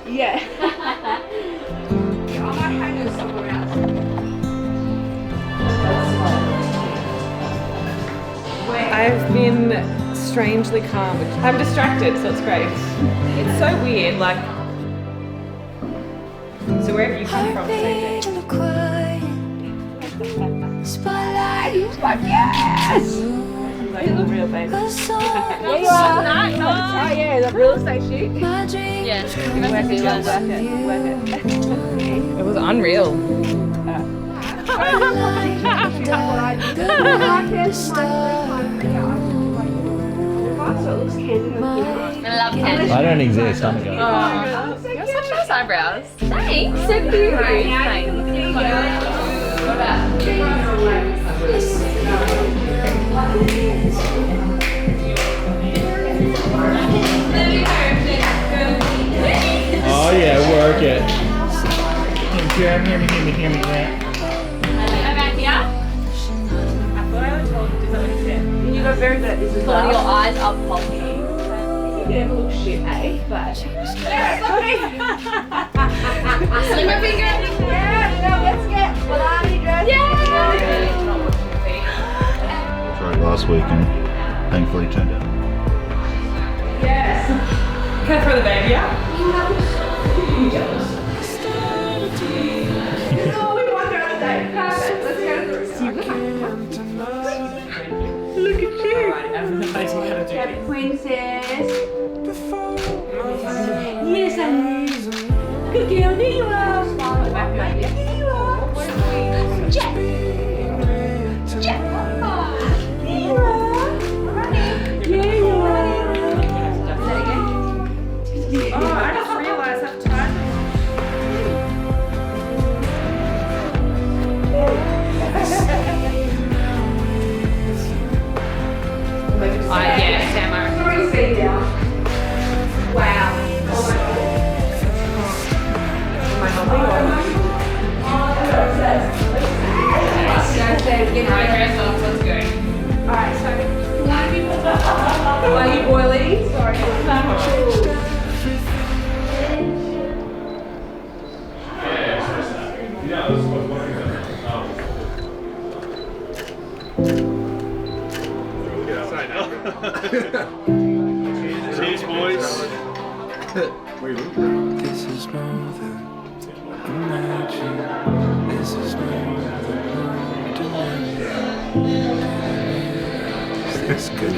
Yeah. I might hang her somewhere else. I've been strangely calm. I'm distracted, so it's great. It's so weird, like. So where have you come from, Sadie? Spotlight, like yes! Like the real baby. There you are. Nice. Oh yeah, the real estate shoot. Yeah. Work it. It was unreal. I love candy. I don't exist, I'm going. You have such nice eyebrows. Thanks, so cute. Thanks. What about? Oh yeah, work it. Over here. I thought I was told to do something instead. You got very good at this as Hold well. your eyes up, Posie. You never look shit, eh? But Slimmer finger. yeah, let's get Milani dressed. Tried last week and thankfully turned out. Yes. Can I throw the baby out? You jealous? No, we want her on a date. Perfect. Let's go through. Look at you. Alright, I'm amazing how to do Happy this. princess. Yes, I am. Good girl, there you are. Smile at back, baby. There you are. Jack. Jack. There you are. There you are. Say it again. Oh, I just realised how tired yeah, Tamara. Sorry, see now. Wow. Oh my god. Am I helping or? Alright, dress off, let's go. Alright, so are you boiling? Sorry. Cheers, boys. This is more than imagine. This is more than ordinary. This good.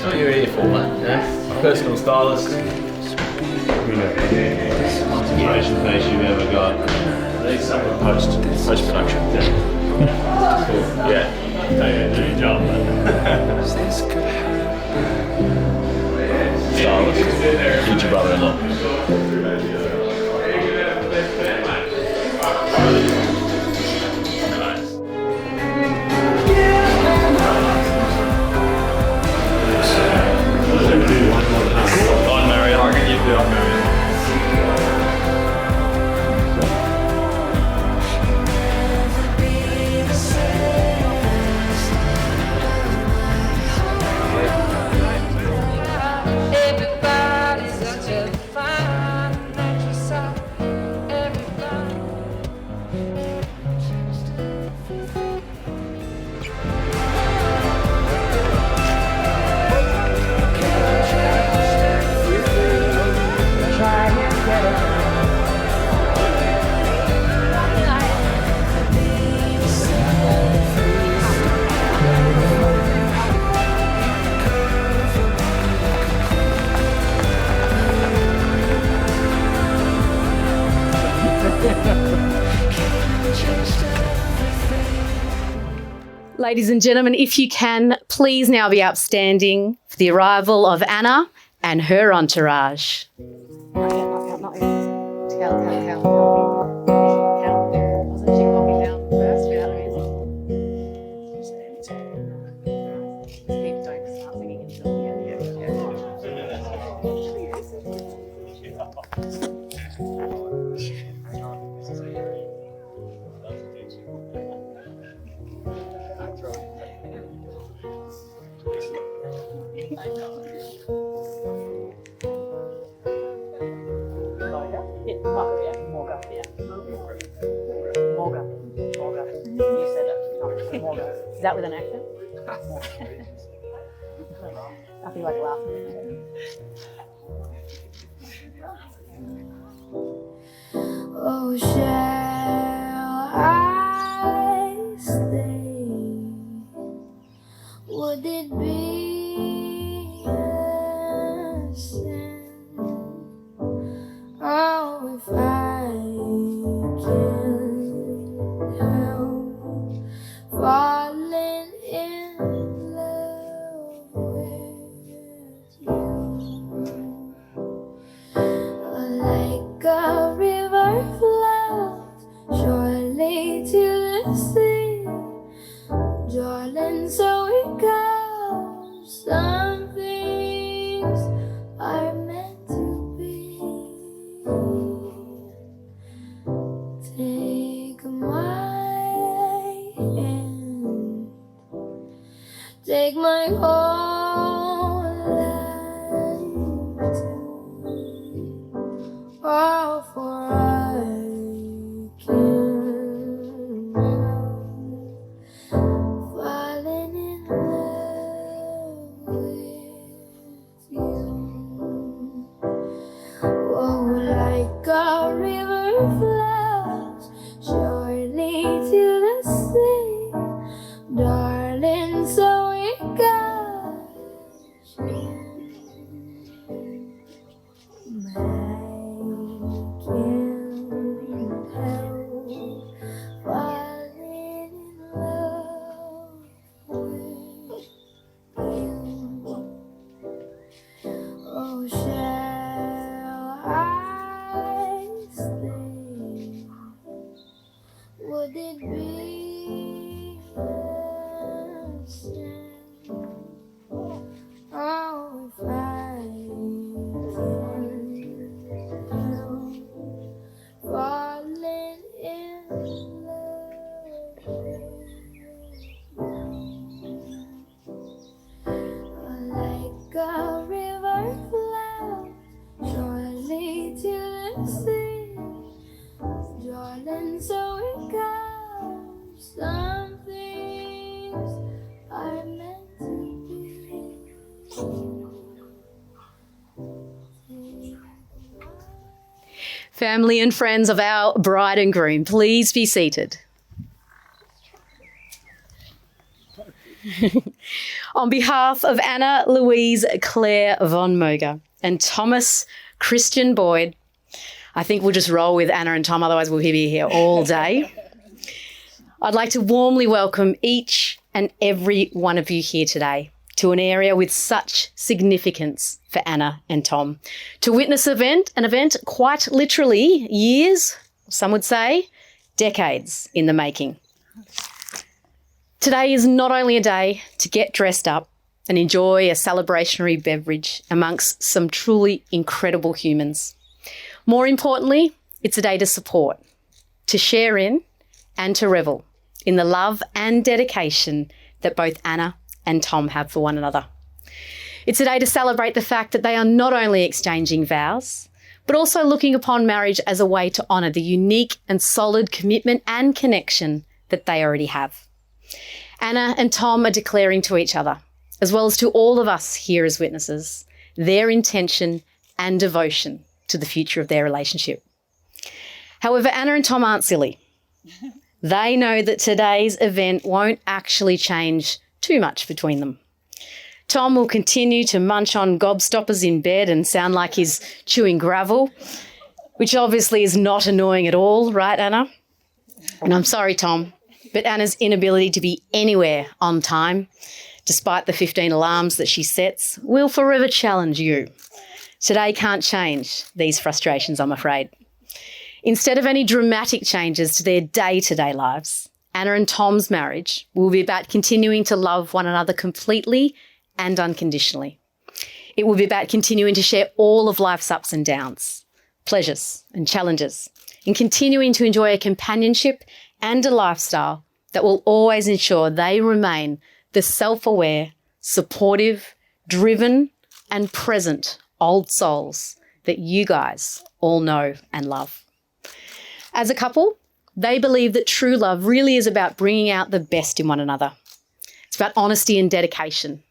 What you're here for, mate? Yeah? Personal stylist. Inspiration piece you've ever got. These some of post production. Yeah. Cool. Yeah. Do your job, mate. This could Stylist. Future brother-in-law. I'd marry her. I reckon you'd do. I'd marry her. Everybody's such a fine actress. Everybody. Ladies and gentlemen, if you can, please now be upstanding for the arrival of Anna and her entourage. Not yet, not yet, not yet. Count. Wasn't she walking down first without her music? Keep don't start singing until the end. Yeah. Oh, yeah, Moger, yeah. Moger. You said it, not Moger. Is that with an accent? I feel like laughing. Oh, shall I stay? Would it be a sin? Oh, if I can help falling in love with you, like a river flows surely to the sea, darling, so it goes. Some things are meant to be. Take my hand, take my whole life too. Oh, for I can't help falling in love with you. Oh, like a river flows surely to the sea, darling, so it goes. I can't help falling in love with you. Oh, shall I stay? Would it be a sin? Oh, if I can help falling in love with you, like a river flows surely to the sea, darling, so it goes. Some things are meant to be. Family and friends of our bride and groom, please be seated. On behalf of Anna Louise Claire von Moger and Thomas Christian Boyd, I think we'll just roll with Anna and Tom, otherwise we'll be here all day. I'd like to warmly welcome each and every one of you here today to an area with such significance for Anna and Tom, to witness an event quite literally years, some would say, decades in the making. Today is not only a day to get dressed up and enjoy a celebrationary beverage amongst some truly incredible humans. More importantly, it's a day to support, to share in, and to revel in the love and dedication that both Anna and Tom have for one another. It's a day to celebrate the fact that they are not only exchanging vows, but also looking upon marriage as a way to honour the unique and solid commitment and connection that they already have. Anna and Tom are declaring to each other, as well as to all of us here as witnesses, their intention and devotion to the future of their relationship. However, Anna and Tom aren't silly. They know that today's event won't actually change too much between them. Tom will continue to munch on gobstoppers in bed and sound like he's chewing gravel, which obviously is not annoying at all, right, Anna? And I'm sorry, Tom, but Anna's inability to be anywhere on time, despite the 15 alarms that she sets, will forever challenge you. Today can't change these frustrations, I'm afraid. Instead of any dramatic changes to their day-to-day lives, Anna and Tom's marriage will be about continuing to love one another completely and unconditionally. It will be about continuing to share all of life's ups and downs, pleasures and challenges, and continuing to enjoy a companionship and a lifestyle that will always ensure they remain the self-aware, supportive, driven, and present old souls that you guys all know and love. As a couple, they believe that true love really is about bringing out the best in one another. It's about honesty and dedication.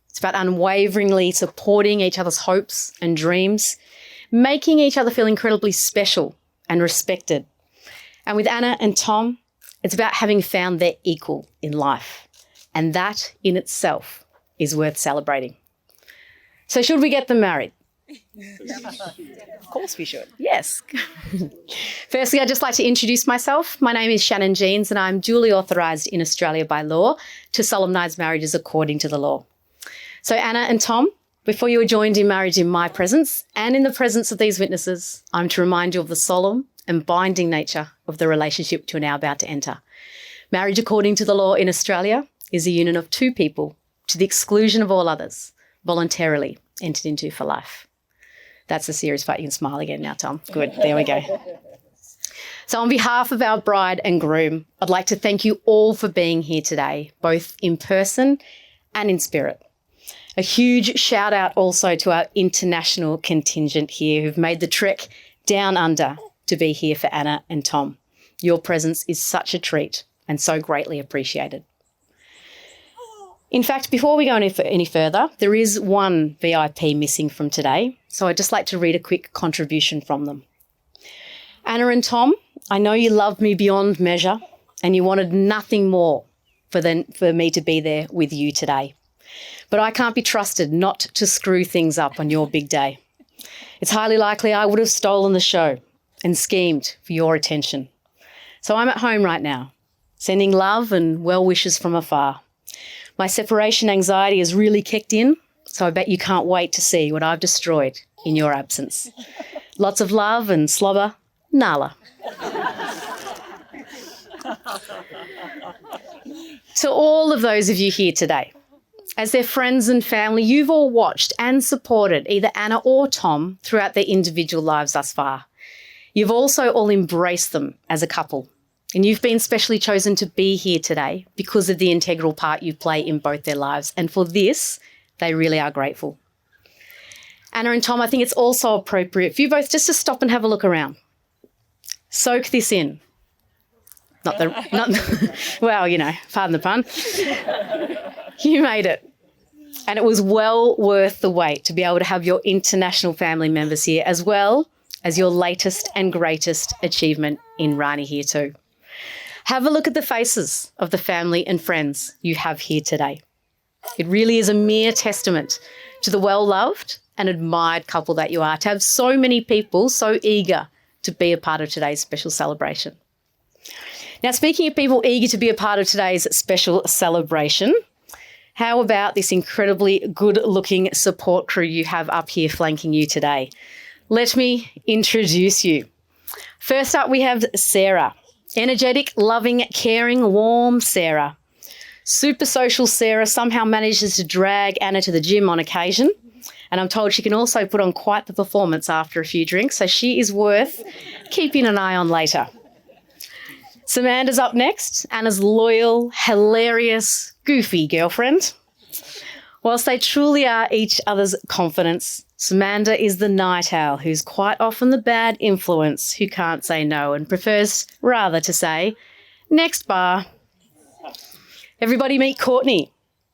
It's about unwaveringly supporting each other's hopes and dreams, making each other feel incredibly special and respected. And with Anna and Tom, it's about having found their equal in life. And that in itself is worth celebrating. So should we get them married? Of course we should. Yes. Firstly, I'd just like to introduce myself. My name is Shannon Jeans and I'm duly authorised in Australia by law to solemnise marriages according to the law. So Anna and Tom, before you are joined in marriage in my presence and in the presence of these witnesses, I'm to remind you of the solemn and binding nature of the relationship you're now about to enter. Marriage according to the law in Australia is a union of two people to the exclusion of all others, voluntarily entered into for life. That's the serious part. You can smile again now, Tom. Good. There we go. So on behalf of our bride and groom, I'd like to thank you all for being here today, both in person and in spirit. A huge shout out also to our international contingent here who've made the trek down under to be here for Anna and Tom. Your presence is such a treat and so greatly appreciated. In fact, before we go any further, there is one VIP missing from today, so I'd just like to read a quick contribution from them. Anna and Tom, I know you love me beyond measure and you wanted nothing more for me to be there with you today. But I can't be trusted not to screw things up on your big day. It's highly likely I would have stolen the show and schemed for your attention. So I'm at home right now, sending love and well wishes from afar. My separation anxiety has really kicked in, so I bet you can't wait to see what I've destroyed in your absence. Lots of love and slobber, Nala. To all of those of you here today, as their friends and family, you've all watched and supported either Anna or Tom throughout their individual lives thus far. You've also all embraced them as a couple. And you've been specially chosen to be here today because of the integral part you play in both their lives. And for this, they really are grateful. Anna and Tom, I think it's also appropriate for you both just to stop and have a look around. Soak this in. Well, you know, pardon the pun. You made it. And it was well worth the wait to be able to have your international family members here, as well as your latest and greatest achievement in Rani here too. Have a look at the faces of the family and friends you have here today. It really is a mere testament to the well-loved and admired couple that you are, to have so many people so eager to be a part of today's special celebration. Now, speaking of people eager to be a part of today's special celebration, how about this incredibly good-looking support crew you have up here flanking you today? Let me introduce you. First up, we have Sarah. Energetic, loving, caring, warm Sarah. Super social Sarah somehow manages to drag Anna to the gym on occasion. And I'm told she can also put on quite the performance after a few drinks, so she is worth keeping an eye on later. Samanda's up next, Anna's loyal, hilarious, goofy girlfriend. Whilst they truly are each other's confidants, Samantha is the night owl who's quite often the bad influence who can't say no and prefers rather to say, next bar. Everybody meet Courtney.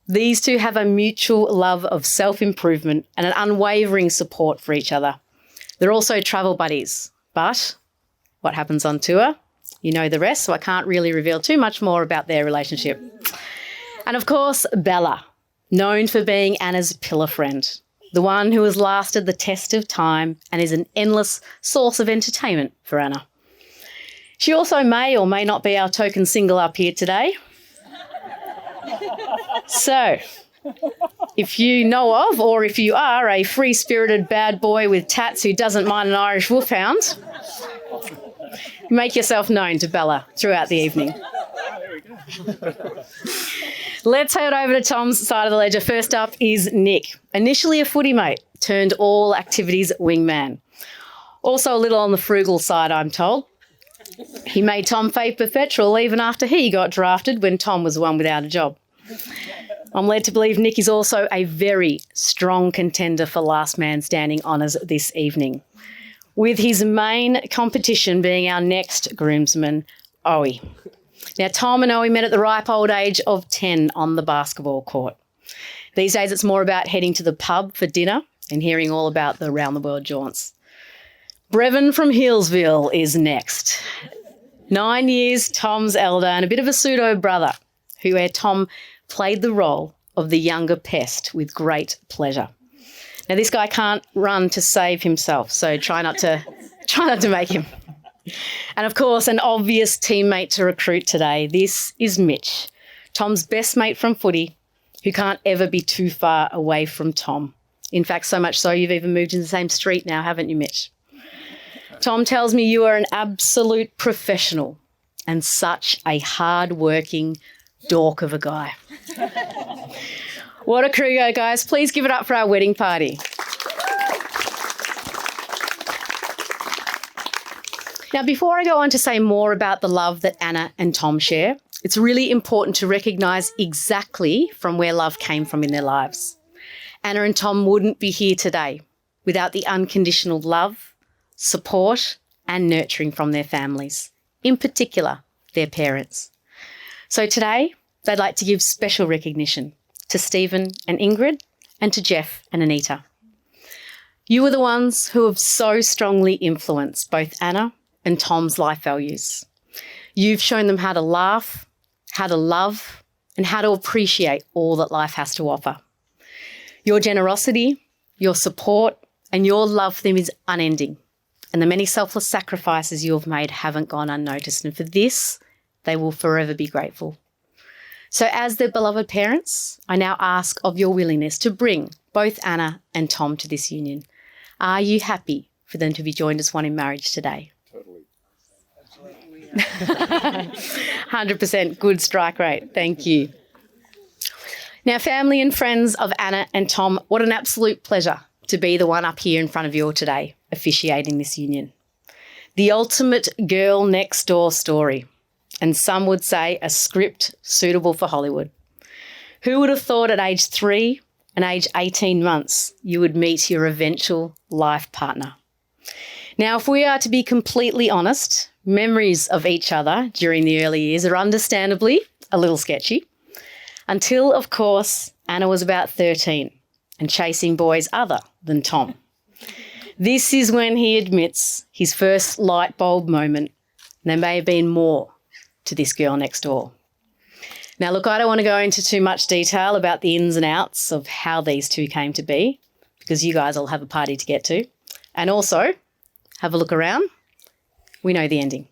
These two have a mutual love of self-improvement and an unwavering support for each other. They're also travel buddies, but what happens on tour? You know the rest, so I can't really reveal too much more about their relationship. And of course, Bella, known for being Anna's pillar friend, the one who has lasted the test of time and is an endless source of entertainment for Anna. She also may or may not be our token single up here today. So, if you know of, or if you are a free-spirited bad boy with tats who doesn't mind an Irish wolfhound, make yourself known to Bella throughout the evening. Let's head over to Tom's side of the ledger. First up is Nick, initially a footy mate, turned all activities wingman. Also a little on the frugal side, I'm told. He made Tom pay for petrol even after he got drafted when Tom was the one without a job. I'm led to believe Nick is also a very strong contender for Last Man Standing honours this evening, with his main competition being our next groomsman, Owie. Now, Tom and Owie met at the ripe old age of 10 on the basketball court. These days it's more about heading to the pub for dinner and hearing all about the round-the-world jaunts. Brevin from Healesville is next. 9 years Tom's elder and a bit of a pseudo-brother, where Tom played the role of the younger pest with great pleasure. Now, this guy can't run to save himself, so try not to make him. And, of course, an obvious teammate to recruit today. This is Mitch, Tom's best mate from footy, who can't ever be too far away from Tom. In fact, so much so you've even moved in the same street now, haven't you, Mitch? Tom tells me you are an absolute professional and such a hard-working dork of a guy. What a crew, guys. Please give it up for our wedding party. Now, before I go on to say more about the love that Anna and Tom share, it's really important to recognise exactly from where love came from in their lives. Anna and Tom wouldn't be here today without the unconditional love, support and nurturing from their families, in particular, their parents. So today, they'd like to give special recognition to Stephen and Ingrid and to Jeff and Anita. You are the ones who have so strongly influenced both Anna and Tom's life values. You've shown them how to laugh, how to love, and how to appreciate all that life has to offer. Your generosity, your support, and your love for them is unending, and the many selfless sacrifices you have made haven't gone unnoticed, and for this, they will forever be grateful. So as their beloved parents, I now ask of your willingness to bring both Anna and Tom to this union. Are you happy for them to be joined as one in marriage today? 100% good strike rate. Thank you. Now, family and friends of Anna and Tom, what an absolute pleasure to be the one up here in front of you all today, officiating this union. The ultimate girl next door story, and some would say a script suitable for Hollywood. Who would have thought at age 3 and age 18 months you would meet your eventual life partner? Now, if we are to be completely honest, memories of each other during the early years are understandably a little sketchy, until, of course, Anna was about 13 and chasing boys other than Tom. This is when he admits his first light bulb moment. There may have been more to this girl next door. Now, look, I don't want to go into too much detail about the ins and outs of how these two came to be, because you guys all have a party to get to. And also, have a look around. We know the ending.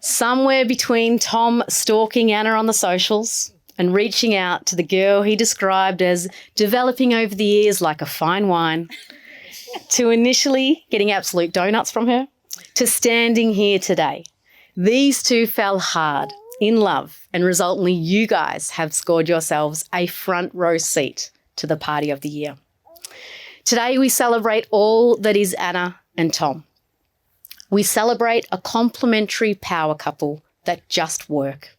Somewhere between Tom stalking Anna on the socials and reaching out to the girl he described as developing over the years like a fine wine, to initially getting absolute donuts from her, to standing here today. These two fell hard in love, and resultantly you guys have scored yourselves a front row seat to the party of the year. Today we celebrate all that is Anna and Tom. We celebrate a complementary power couple that just work.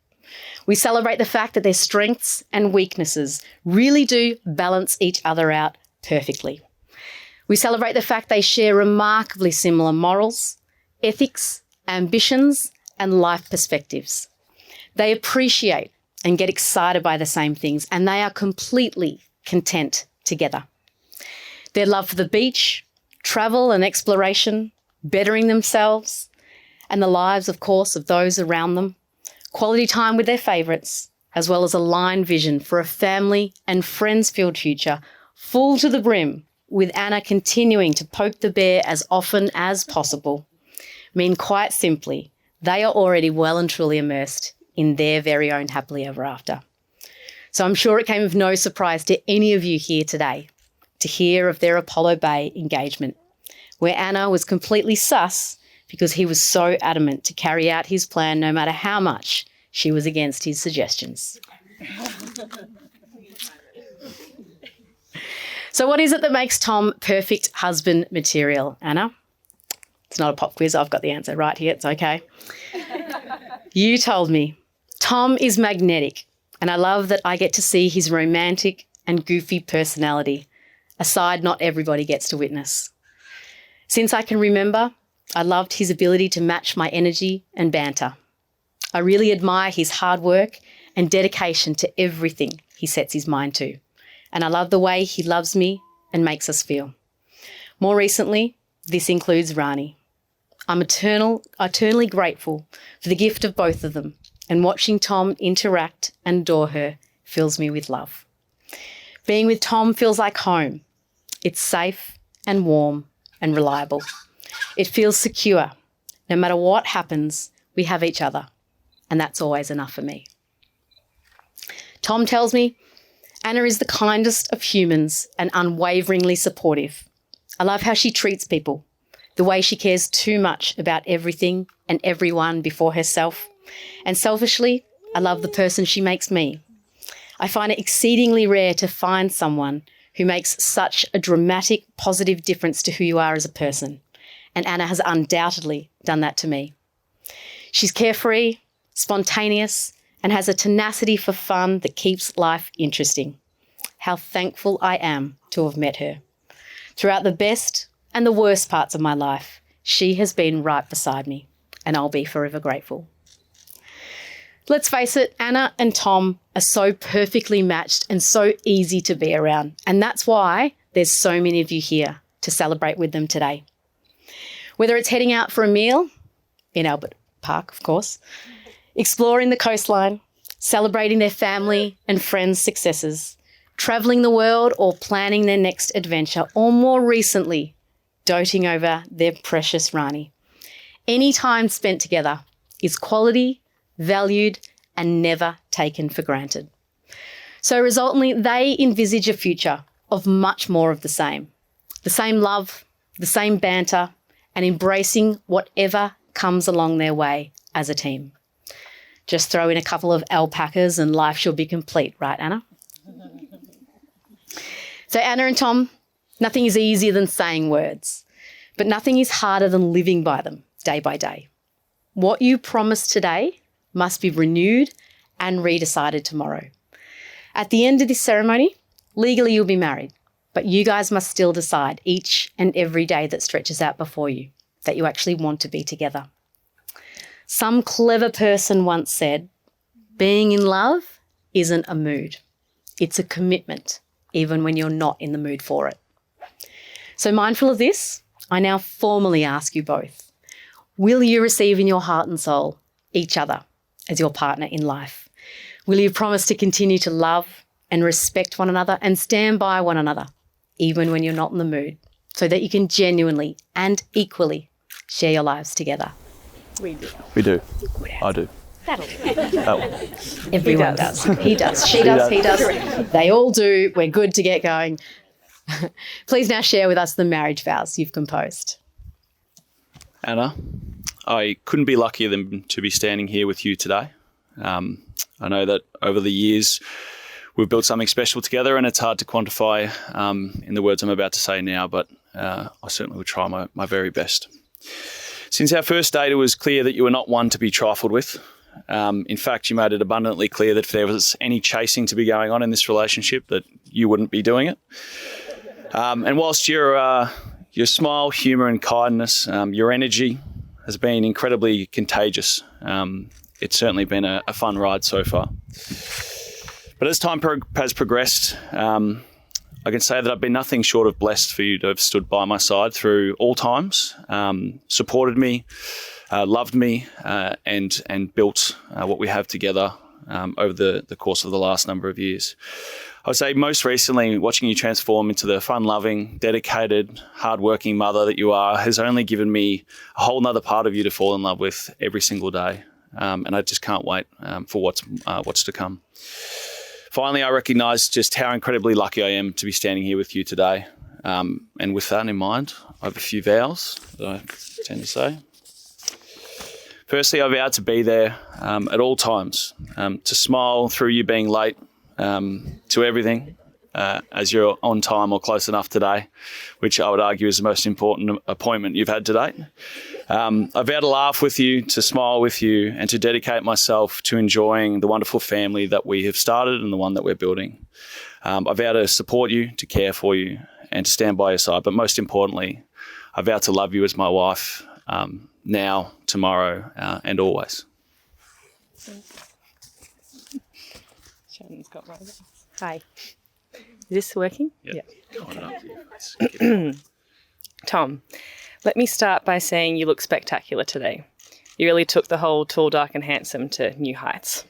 We celebrate the fact that their strengths and weaknesses really do balance each other out perfectly. We celebrate the fact they share remarkably similar morals, ethics, ambitions, and life perspectives. They appreciate and get excited by the same things, and they are completely content together. Their love for the beach, travel and exploration, bettering themselves, and the lives, of course, of those around them, quality time with their favourites, as well as aligned vision for a family and friends-filled future, full to the brim, with Anna continuing to poke the bear as often as possible, mean quite simply, they are already well and truly immersed in their very own happily ever after. So I'm sure it came of no surprise to any of you here today to hear of their Apollo Bay engagement, where Anna was completely sus because he was so adamant to carry out his plan no matter how much she was against his suggestions. So what is it that makes Tom perfect husband material, Anna? It's not a pop quiz. I've got the answer right here. It's okay. You told me Tom is magnetic And I love that I get to see his romantic and goofy personality, a side not everybody gets to witness. Since I can remember, I loved his ability to match my energy and banter. I really admire his hard work and dedication to everything he sets his mind to. And I love the way he loves me and makes us feel. More recently, this includes Rani. I'm eternally grateful for the gift of both of them, and watching Tom interact and adore her fills me with love. Being with Tom feels like home. It's safe and warm and reliable. It feels secure. No matter what happens, we have each other, and that's always enough for me. Tom tells me Anna is the kindest of humans and unwaveringly supportive. I love how she treats people, the way she cares too much about everything and everyone before herself. And selfishly, I love the person she makes me. I find it exceedingly rare to find someone who makes such a dramatic, positive difference to who you are as a person. And Anna has undoubtedly done that to me. She's carefree, spontaneous, and has a tenacity for fun that keeps life interesting. How thankful I am to have met her. Throughout the best and the worst parts of my life, she has been right beside me, and I'll be forever grateful. Let's face it, Anna and Tom are so perfectly matched and so easy to be around, and that's why there's so many of you here to celebrate with them today. Whether it's heading out for a meal, in Albert Park, of course, exploring the coastline, celebrating their family and friends' successes, travelling the world or planning their next adventure, or more recently, doting over their precious Rani. Any time spent together is quality, valued, and never taken for granted. So resultantly, they envisage a future of much more of the same love, the same banter, and embracing whatever comes along their way as a team. Just throw in a couple of alpacas and life shall be complete, right, Anna? So Anna and Tom, nothing is easier than saying words, but nothing is harder than living by them day by day. What you promise today must be renewed and redecided tomorrow. At the end of this ceremony, legally you'll be married, but you guys must still decide each and every day that stretches out before you that you actually want to be together. Some clever person once said, being in love isn't a mood. It's a commitment, even when you're not in the mood for it. So mindful of this, I now formally ask you both, will you receive in your heart and soul each other as your partner in life? Will you promise to continue to love and respect one another and stand by one another, even when you're not in the mood, so that you can genuinely and equally share your lives together? We do. We do. I do. That'll do. Oh. Everyone does. He does. She does. He does. They all do. We're good to get going. Please now share with us the marriage vows you've composed. Anna, I couldn't be luckier than to be standing here with you today. I know that over the years we've built something special together, and it's hard to quantify in the words I'm about to say now, but I certainly will try my very best. Since our first date, it was clear that you were not one to be trifled with. In fact, you made it abundantly clear that if there was any chasing to be going on in this relationship, that you wouldn't be doing it. And whilst your smile, humour and kindness, your energy has been incredibly contagious. It's certainly been a fun ride so far. But as time has progressed, I can say that I've been nothing short of blessed for you to have stood by my side through all times, supported me, loved me, and built what we have together over the course of the last number of years. I would say most recently, watching you transform into the fun-loving, dedicated, hard-working mother that you are has only given me a whole nother part of you to fall in love with every single day. And I just can't wait for what's to come. Finally, I recognise just how incredibly lucky I am to be standing here with you today. And with that in mind, I have a few vows that I tend to say. Firstly, I vow to be there at all times, to smile through you being late, to everything, as you're on time or close enough today, which I would argue is the most important appointment you've had to date. I vow to laugh with you, to smile with you, and to dedicate myself to enjoying the wonderful family that we have started and the one that we're building. I vow to support you, to care for you, and to stand by your side. But most importantly, I vow to love you as my wife, now, tomorrow, and always. Shannon's got my Hi. Is this working? Yeah. Hold it up to your face. Keep it up. Tom, let me start by saying you look spectacular today. You really took the whole tall, dark and handsome to new heights.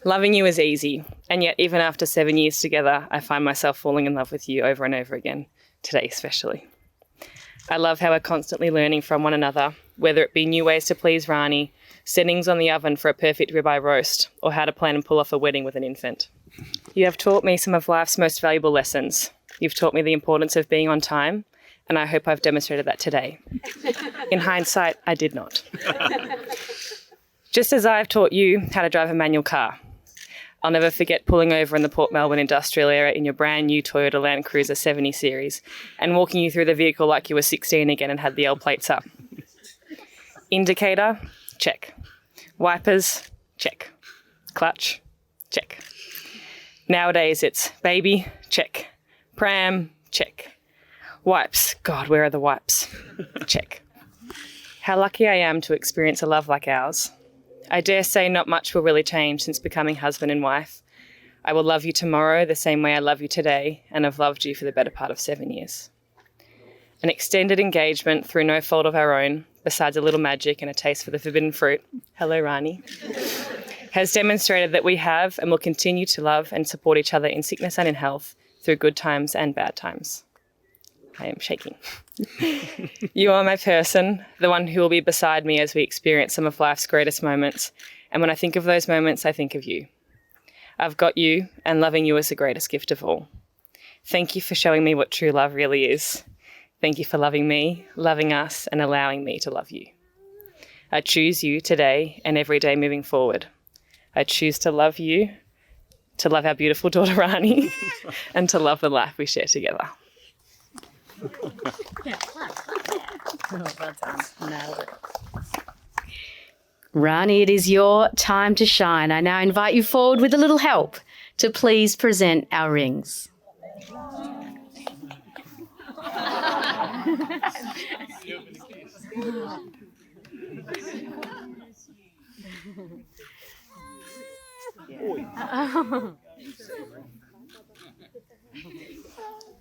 Loving you is easy, and yet even after 7 years together, I find myself falling in love with you over and over again, today especially. I love how we're constantly learning from one another, whether it be new ways to please Rani, settings on the oven for a perfect ribeye roast, or how to plan and pull off a wedding with an infant. You have taught me some of life's most valuable lessons. You've taught me the importance of being on time, and I hope I've demonstrated that today. In hindsight, I did not. Just as I've taught you how to drive a manual car. I'll never forget pulling over in the Port Melbourne industrial area in your brand new Toyota Land Cruiser 70 Series and walking you through the vehicle like you were 16 again and had the L plates up. Indicator, check. Wipers, check. Clutch, check. Nowadays it's baby, check. Pram, check. Wipes, God, where are the wipes? Check. How lucky I am to experience a love like ours. I dare say not much will really change since becoming husband and wife. I will love you tomorrow the same way I love you today, and I've loved you for the better part of 7 years. An extended engagement through no fault of our own, besides a little magic and a taste for the forbidden fruit, hello Rani, has demonstrated that we have and will continue to love and support each other in sickness and in health through good times and bad times. I am shaking. You are my person, the one who will be beside me as we experience some of life's greatest moments. And when I think of those moments, I think of you. I've got you, and loving you is the greatest gift of all. Thank you for showing me what true love really is. Thank you for loving me, loving us, and allowing me to love you. I choose you today and every day moving forward. I choose to love you, to love our beautiful daughter Rani, and to love the life we share together. Well done. Nailed it. Rani, it is your time to shine. I now invite you forward with a little help to please present our rings.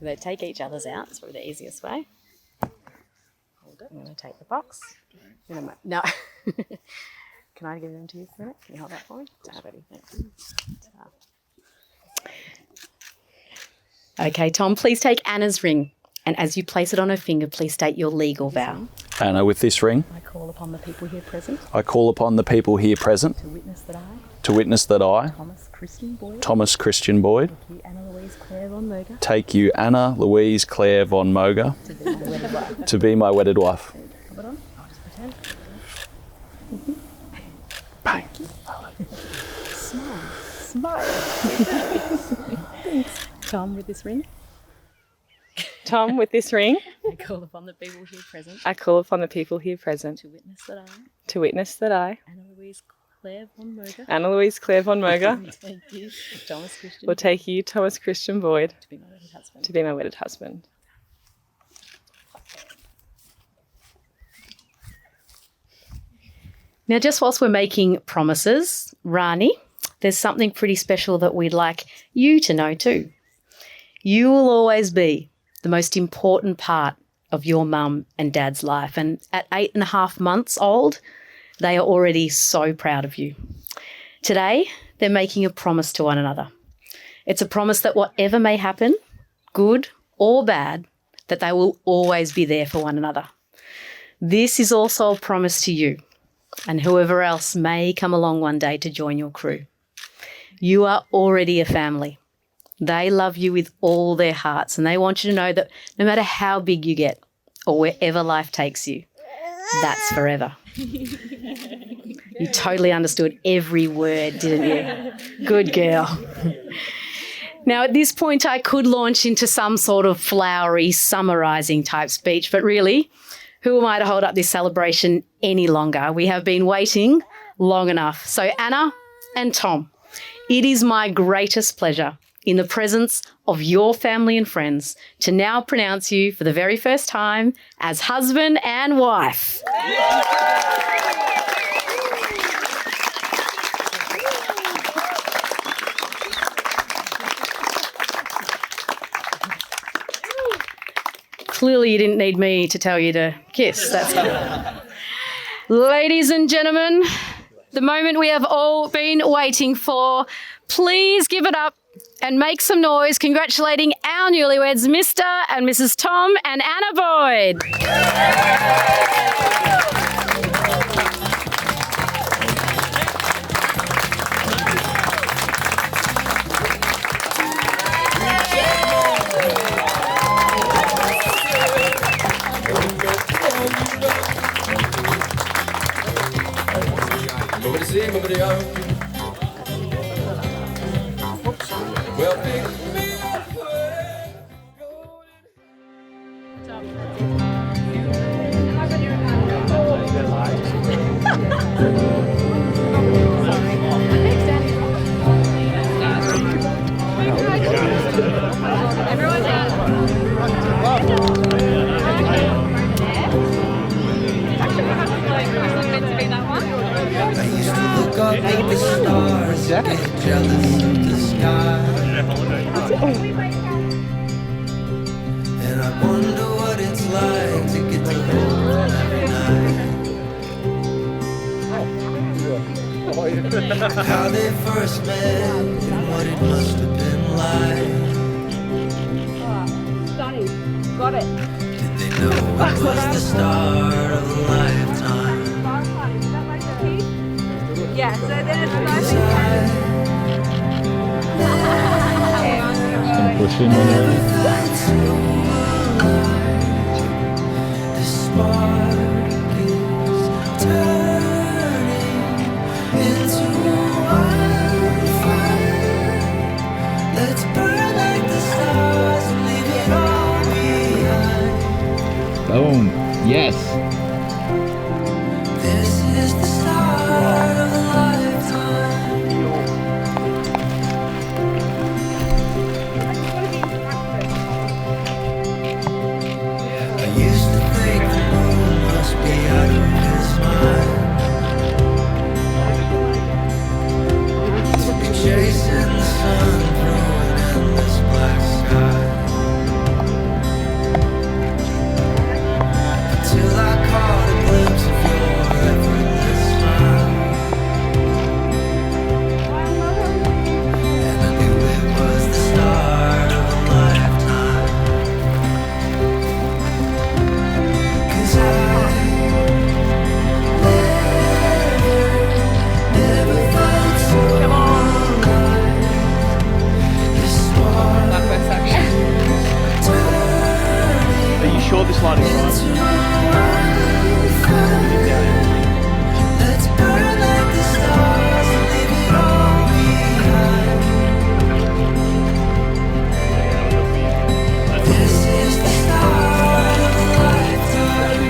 They take each other's out. It's probably the easiest way. Hold it. I'm going to take the box. No. Can I give them to you for a minute? Can you hold that for me? Thanks. Okay, Tom, please take Anna's ring. And as you place it on her finger, please state your legal vow. Anna, with this ring, I call upon the people here present I call upon the people here present to witness that I, to witness that I, Thomas Christian Boyd, take you, Anna Louise Claire von Moger, to be my wedded wife. Put it on. I'll just pretend. Bang. Smile. Thanks. Tom, with this ring. Tom, with this ring, I call upon the people here present I call upon the people here present to witness that I, to witness that I, Anna Louise Claire von Moger, Anna Louise Claire von Moger, take you, Thomas Christian, will take you, Thomas Christian Boyd, to be my wedded husband. to be my wedded husband. Now, just whilst we're making promises, Rani, there's something pretty special that we'd like you to know too. You will always be the most important part of your mum and dad's life. And at 8.5 months old, they are already so proud of you. Today, they're making a promise to one another. It's a promise that whatever may happen, good or bad, that they will always be there for one another. This is also a promise to you and whoever else may come along one day to join your crew. You are already a family. They love you with all their hearts, and they want you to know that no matter how big you get or wherever life takes you, that's forever. You totally understood every word, didn't you? Good girl. Now, at this point, I could launch into some sort of flowery, summarising type speech, but really, who am I to hold up this celebration any longer? We have been waiting long enough. So, Anna and Tom, it is my greatest pleasure in the presence of your family and friends to now pronounce you for the very first time as husband and wife. Clearly, you didn't need me to tell you to kiss. That's good. Ladies and gentlemen, the moment we have all been waiting for, please give it up and make some noise congratulating our newlyweds, Mr. and Mrs. Tom and Anna Boyd. And I wonder what it's like to get to hold every night. How they first met and what it must have been like. Got it. Did they know it was the start of a lifetime? Yeah, so there's Just gonna push in whenever. The spark is turning into wildfire. Let's burn like the stars and leave it all behind. Boom. Yes. This is the start of a lifetime. I used to think the moon must be out of his mind. To be chasing the sun through an endless black sky. Until I caught a glimpse of your effortless smile. And I knew it was the start of a lifetime. 'Cause I never felt so alive. This spark turning Are you sure this lighting is right? into wildfire. Let's burn like the stars and leave it all behind. This is the start of a lifetime.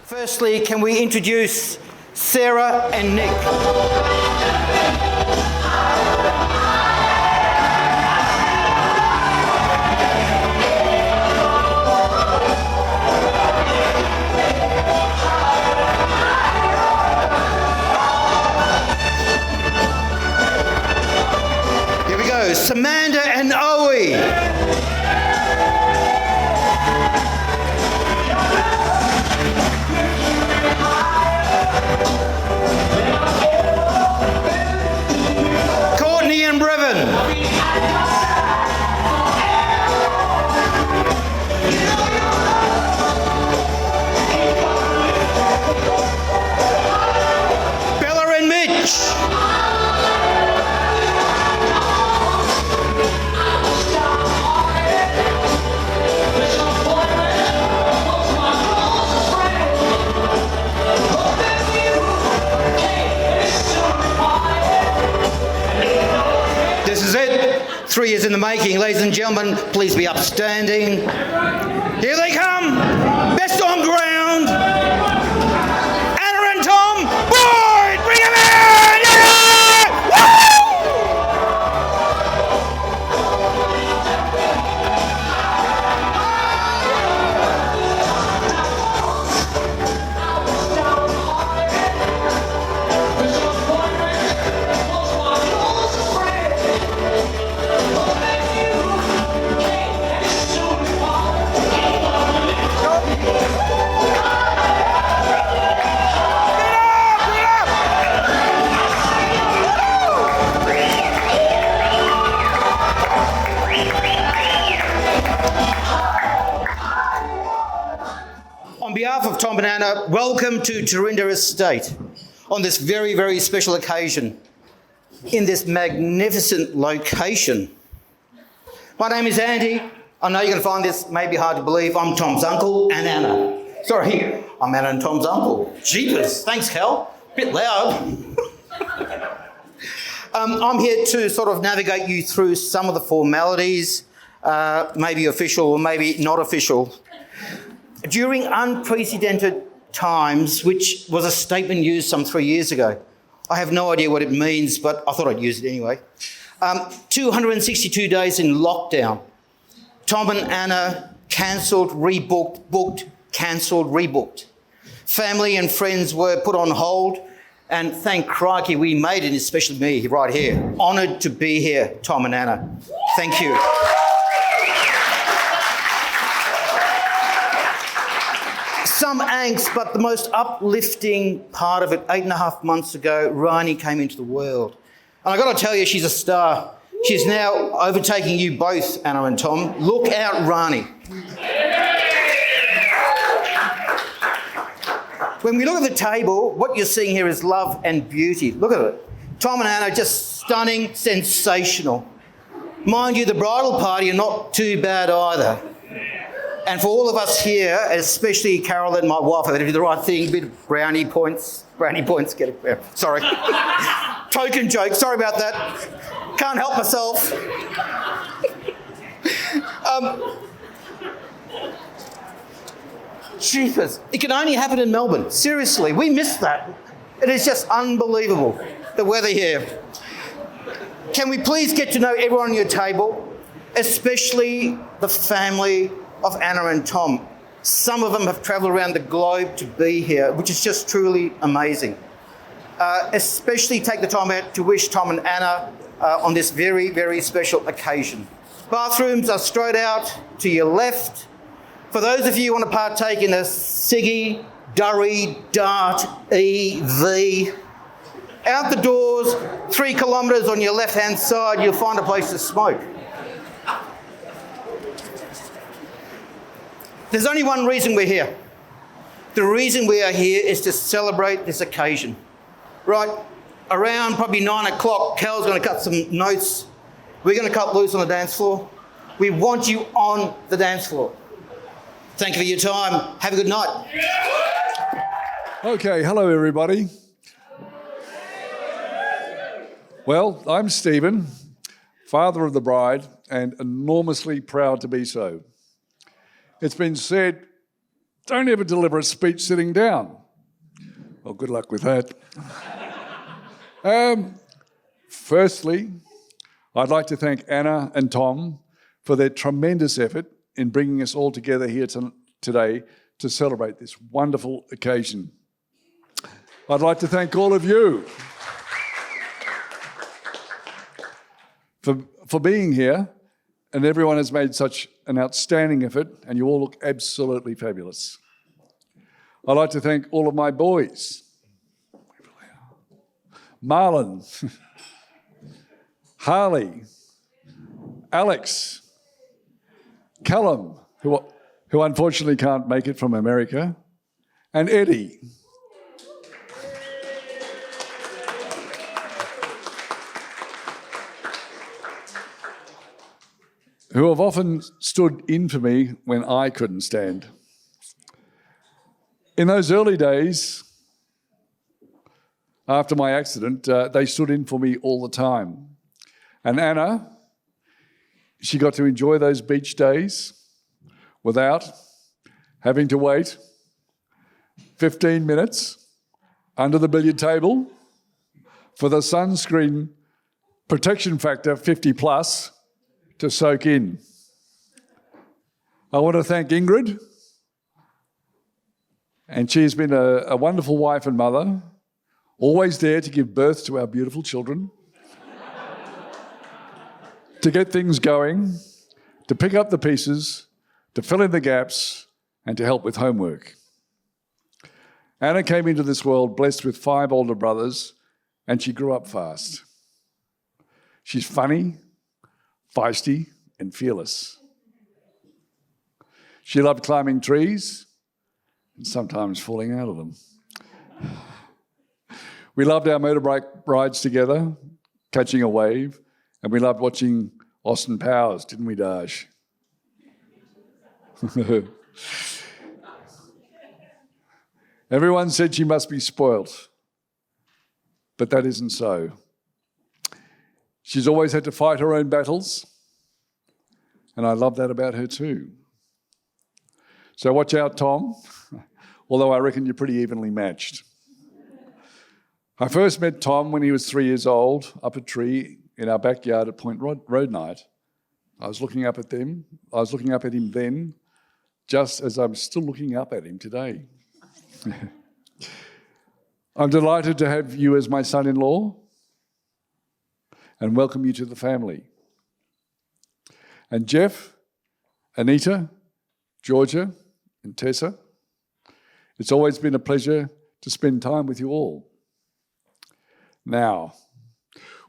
Firstly, can we introduce Sarah and Nick? Samantha and Owie. Courtney and Brevin. Bella and Mitch. This is it. 3 years in the making. Ladies and gentlemen, please be upstanding. Here they come. Best on ground. Anna and Tom. Boyd, bring them in. Yeah! Woo! On behalf of Tom and Anna, welcome to Terindah Estate on this very, very special occasion in this magnificent location. My name is Andy. I know you're going to find this maybe hard to believe. I'm Tom's uncle and Anna. Sorry, I'm Anna and Tom's uncle. Jeepers. Thanks, Cal. Bit loud. I'm here to sort of navigate you through some of the formalities, maybe official or maybe not official. During unprecedented times, which was a statement used some 3 years ago. I have no idea what it means, but I thought I'd use it anyway. 262 days in lockdown. Tom and Anna cancelled, rebooked, booked, cancelled, rebooked. Family and friends were put on hold, and thank crikey we made it, especially me right here. Honoured to be here, Tom and Anna. Thank you. Some angst, but the most uplifting part of it, 8.5 months ago, Rani came into the world. And I've got to tell you, she's a star. She's now overtaking you both, Anna and Tom. Look out, Rani. When we look at the table, what you're seeing here is love and beauty. Look at it. Tom and Anna, just stunning, sensational. Mind you, the bridal party are not too bad either. And for all of us here, especially Carol and my wife, I did the right thing, bit of brownie points, get it. Sorry. Token joke, sorry about that. Can't help myself. Jeepers, it can only happen in Melbourne. Seriously, we missed that. It is just unbelievable, the weather here. Can we please get to know everyone on your table, especially the family of Anna and Tom. Some of them have travelled around the globe to be here, which is just truly amazing. Especially take the time out to wish Tom and Anna on this very, very special occasion. Bathrooms are straight out to your left. For those of you who want to partake in a ciggy, durry, dart, EV, out the doors, 3 kilometres on your left-hand side, you'll find a place to smoke. There's only one reason we're here. The reason we are here is to celebrate this occasion. Right, around probably 9 o'clock, Cal's going to cut some notes. We're going to cut loose on the dance floor. We want you on the dance floor. Thank you for your time. Have a good night. Okay, hello everybody. Well, I'm Stephen, father of the bride, and enormously proud to be so. It's been said, don't ever deliver a speech sitting down. Well, good luck with that. Firstly, I'd like to thank Anna and Tom for their tremendous effort in bringing us all together here today to celebrate this wonderful occasion. I'd like to thank all of you for being here, and everyone has made such an outstanding effort, and you all look absolutely fabulous. I'd like to thank all of my boys. Marlon, Harley, Alex, Callum, who unfortunately can't make it from America, and Eddie. Who have often stood in for me when I couldn't stand. In those early days, after my accident, they stood in for me all the time. And Anna, she got to enjoy those beach days without having to wait 15 minutes under the billiard table for the sunscreen protection factor 50 plus to soak in. I want to thank Ingrid, and she's been a wonderful wife and mother, always there to give birth to our beautiful children, to get things going, to pick up the pieces, to fill in the gaps, and to help with homework. Anna came into this world blessed with 5 older brothers, and she grew up fast. She's funny, feisty, and fearless. She loved climbing trees and sometimes falling out of them. We loved our motorbike rides together, catching a wave, and we loved watching Austin Powers, didn't we, Daj? Everyone said she must be spoilt, but that isn't so. She's always had to fight her own battles, and I love that about her too. So watch out, Tom, although I reckon you're pretty evenly matched. I first met Tom when he was 3 years old, up a tree in our backyard at Point Road Night. I was looking up at him then, just as I'm still looking up at him today. I'm delighted to have you as my son-in-law and welcome you to the family. And Jeff, Anita, Georgia, and Tessa, it's always been a pleasure to spend time with you all. Now,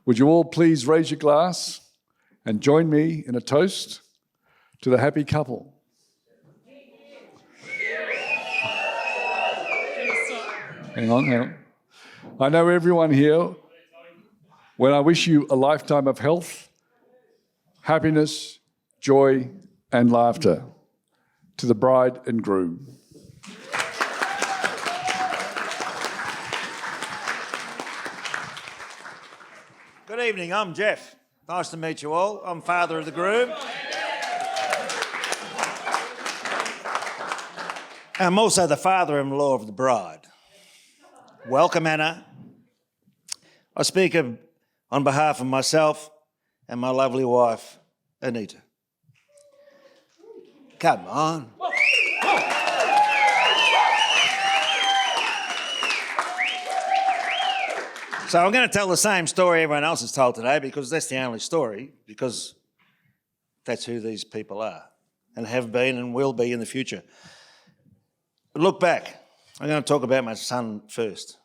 would you all please raise your glass and join me in a toast to the happy couple? Hang on. I know everyone here, when I wish you a lifetime of health, happiness, joy, and laughter. To the bride and groom. Good evening, I'm Jeff. Nice to meet you all. I'm father of the groom. I'm also the father-in-law of the bride. Welcome, Anna. I speak on behalf of myself and my lovely wife, Anita. Come on. So I'm going to tell the same story everyone else has told today because that's the only story, because that's who these people are and have been and will be in the future. But look back. I'm going to talk about my son first.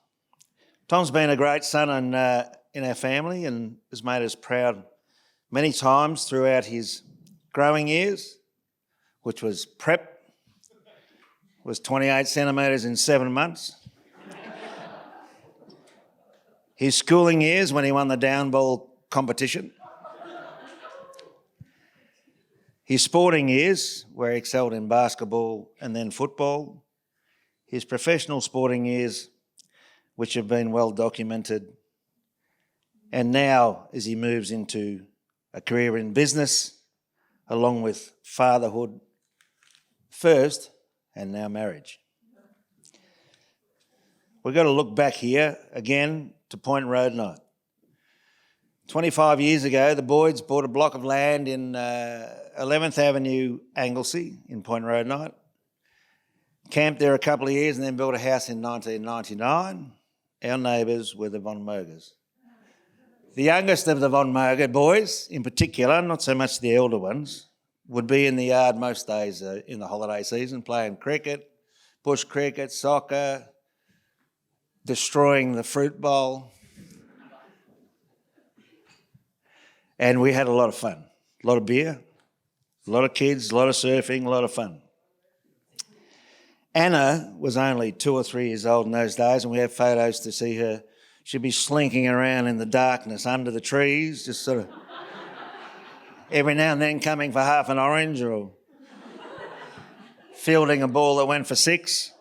Tom's been a great son in our family and has made us proud many times throughout his growing years, which was prep, was 28 centimetres in 7 months. His schooling years when he won the down ball competition. His sporting years where he excelled in basketball and then football. His professional sporting years, which have been well documented. And now as he moves into a career in business, along with fatherhood first and now marriage. We've got to look back here again to Point Road Night. 25 years ago, the Boyds bought a block of land in 11th Avenue, Anglesey, in Point Road Night. Camped there a couple of years and then built a house in 1999. Our neighbours were the Von Mogers. The youngest of the Von Moger boys, in particular, not so much the elder ones, would be in the yard most days in the holiday season, playing cricket, bush cricket, soccer, destroying the fruit bowl. And we had a lot of fun. A lot of beer, a lot of kids, a lot of surfing, a lot of fun. Anna was only 2 or 3 years old in those days, and we have photos to see her. She'd be slinking around in the darkness under the trees, just sort of every now and then coming for half an orange or fielding a ball that went for 6.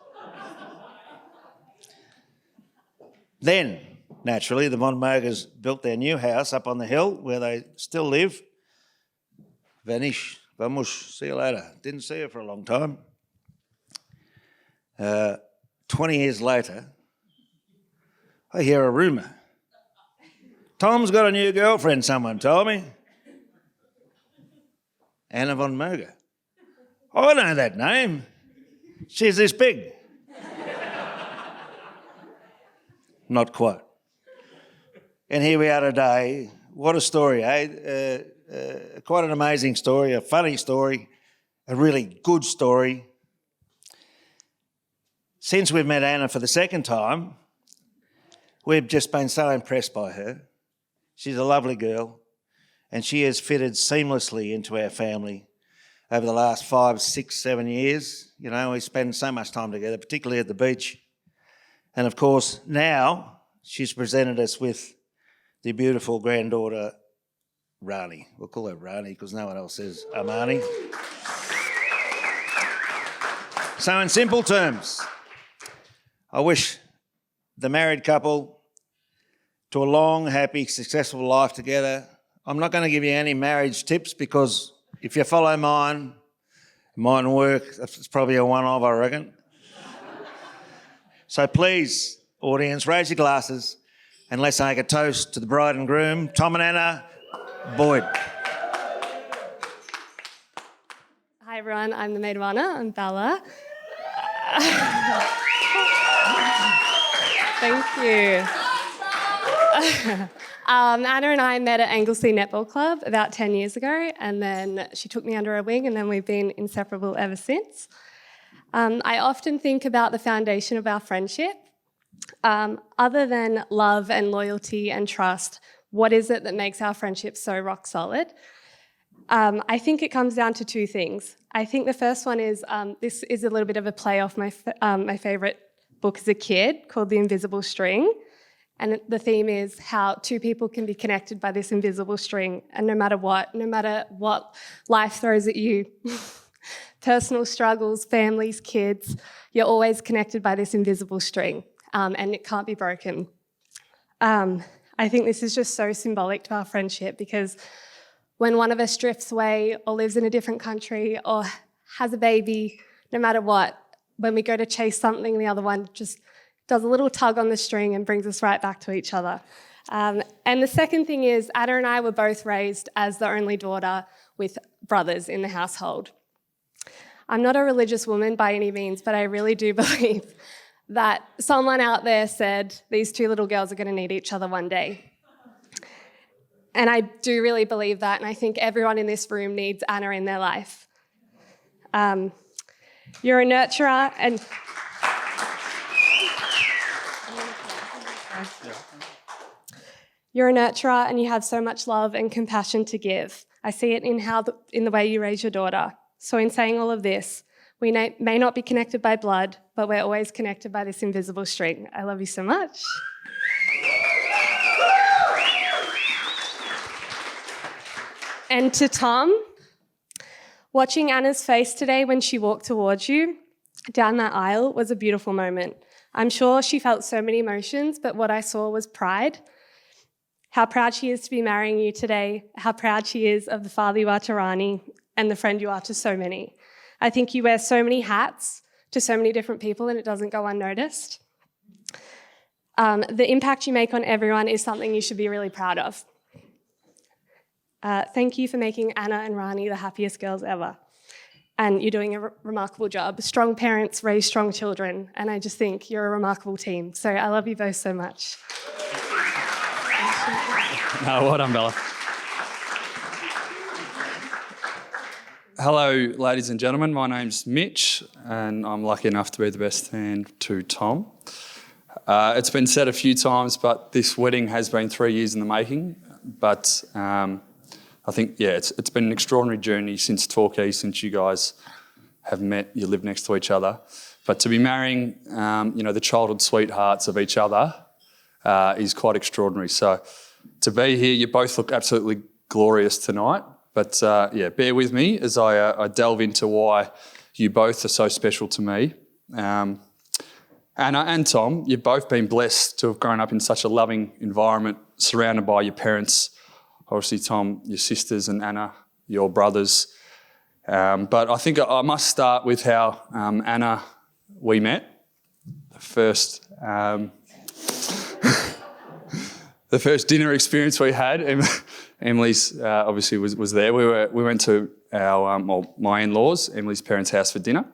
Then, naturally, the Von Mogers built their new house up on the hill where they still live. Vanish, vamos, see you later. Didn't see her for a long time. 20 years later, I hear a rumour. Tom's got a new girlfriend, someone told me. Anna Von Moger. Oh, I know that name. She's this big. Not quite. And here we are today. What a story, eh? Quite an amazing story, a funny story, a really good story. Since we've met Anna for the second time, we've just been so impressed by her. She's a lovely girl, and she has fitted seamlessly into our family over the last 5, 6, 7 years. You know, we spend so much time together, particularly at the beach. And of course, now she's presented us with the beautiful granddaughter, Rani. We'll call her Rani because no one else says Amani. So in simple terms, I wish the married couple to a long, happy, successful life together. I'm not going to give you any marriage tips because if you follow mine, it mightn't work. It's probably a one-off, I reckon. So please, audience, raise your glasses and let's make a toast to the bride and groom, Tom and Anna Boyd. Hi everyone, I'm the maid of honour, I'm Bella. Thank you. Anna and I met at Anglesey Netball Club about 10 years ago, and then she took me under her wing, and then we've been inseparable ever since. I often think about the foundation of our friendship. Other than love and loyalty and trust, what is it that makes our friendship so rock solid? I think it comes down to 2 things. I think the first one is, this is a little bit of a play off my favourite book as a kid called The Invisible String. And the theme is how 2 people can be connected by this invisible string, and no matter what life throws at you, personal struggles, families, kids, you're always connected by this invisible string, and it can't be broken. I think this is just so symbolic to our friendship because when one of us drifts away or lives in a different country or has a baby, no matter what, when we go to chase something, the other one just does a little tug on the string and brings us right back to each other. And the second thing is, Anna and I were both raised as the only daughter with brothers in the household. I'm not a religious woman by any means, but I really do believe that someone out there said these 2 little girls are going to need each other one day. And I do really believe that, and I think everyone in this room needs Anna in their life. You're a nurturer and... You're a nurturer and you have so much love and compassion to give. I see it in the way you raise your daughter. So in saying all of this, we may not be connected by blood, but we're always connected by this invisible string. I love you so much. And to Tom, watching Anna's face today when she walked towards you down that aisle was a beautiful moment. I'm sure she felt so many emotions, but what I saw was pride. How proud she is to be marrying you today, how proud she is of the father you are to Rani and the friend you are to so many. I think you wear so many hats to so many different people and it doesn't go unnoticed. The impact you make on everyone is something you should be really proud of. Thank you for making Anna and Rani the happiest girls ever. And you're doing a remarkable job. Strong parents raise strong children, and I just think you're a remarkable team. So I love you both so much. No, well done, Bella. Hello, ladies and gentlemen. My name's Mitch, and I'm lucky enough to be the best man to Tom. It's been said a few times, but this wedding has been 3 years in the making. But I think, it's been an extraordinary journey since Torquay, since you guys have met, you live next to each other. But to be marrying, the childhood sweethearts of each other is quite extraordinary. So to be here, you both look absolutely glorious tonight. But bear with me as I delve into why you both are so special to me. Anna and Tom, you've both been blessed to have grown up in such a loving environment, surrounded by your parents. Obviously, Tom, your sisters, and Anna, your brothers. But I think I must start with how Anna, we met. The first dinner experience we had. Emily's obviously was there. We went to my in-laws, Emily's parents' house for dinner,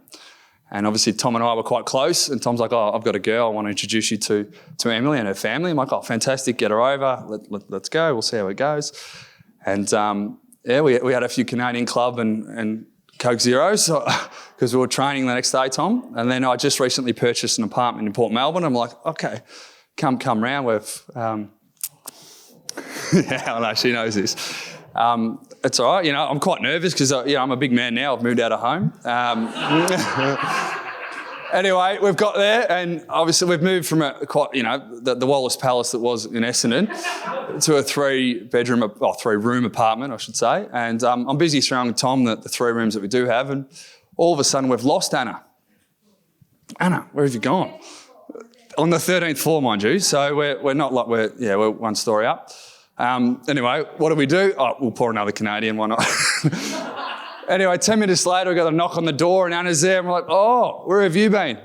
and obviously Tom and I were quite close. And Tom's like, "Oh, I've got a girl. I want to introduce you to Emily and her family." I'm like, "Oh, fantastic! Get her over. Let's go. We'll see how it goes." And we had a few Canadian Club and Coke Zeros because we were training the next day, Tom. And then I just recently purchased an apartment in Port Melbourne. I'm like, "Okay, come round. We've." Yeah, I know, she knows this. It's all right, I'm quite nervous because, I'm a big man now. I've moved out of home. Anyway, we've got there, and obviously we've moved from the Wallace Palace that was in Essendon to a three-room apartment, I should say. And I'm busy showing Tom the 3 rooms that we do have, and all of a sudden we've lost Anna. Anna, where have you gone? On the 13th floor, mind you. So we're not like we're one story up. Anyway, what do? Oh, we'll pour another Canadian, why not? Anyway, 10 minutes later, we got a knock on the door and Anna's there and we're like, "Oh, where have you been?"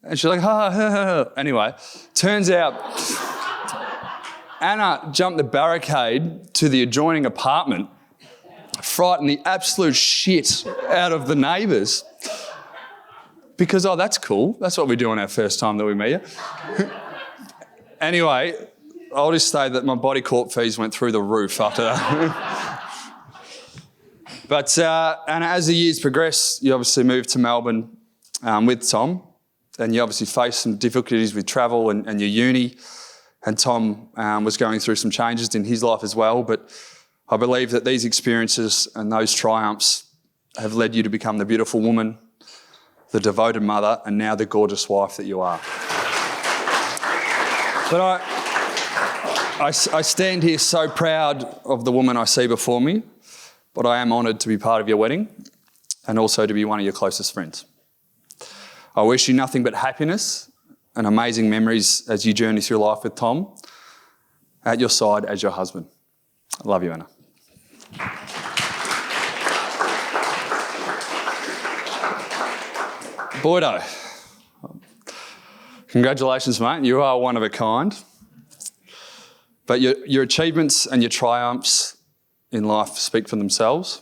And she's like, "Ha." Anyway, turns out Anna jumped the barricade to the adjoining apartment, frightened the absolute shit out of the neighbours. Because, that's cool. That's what we do on our first time that we meet you. Anyway, I'll just say that my body corp fees went through the roof after that. But Anna, as the years progress, you obviously moved to Melbourne with Tom, and you obviously faced some difficulties with travel and your uni, and Tom was going through some changes in his life as well. But I believe that these experiences and those triumphs have led you to become the beautiful woman, the devoted mother, and now the gorgeous wife that you are. But I stand here so proud of the woman I see before me, but I am honoured to be part of your wedding and also to be one of your closest friends. I wish you nothing but happiness and amazing memories as you journey through life with Tom, at your side as your husband. I love you, Anna. Boydo, congratulations, mate. You are one of a kind. But your achievements and your triumphs in life speak for themselves.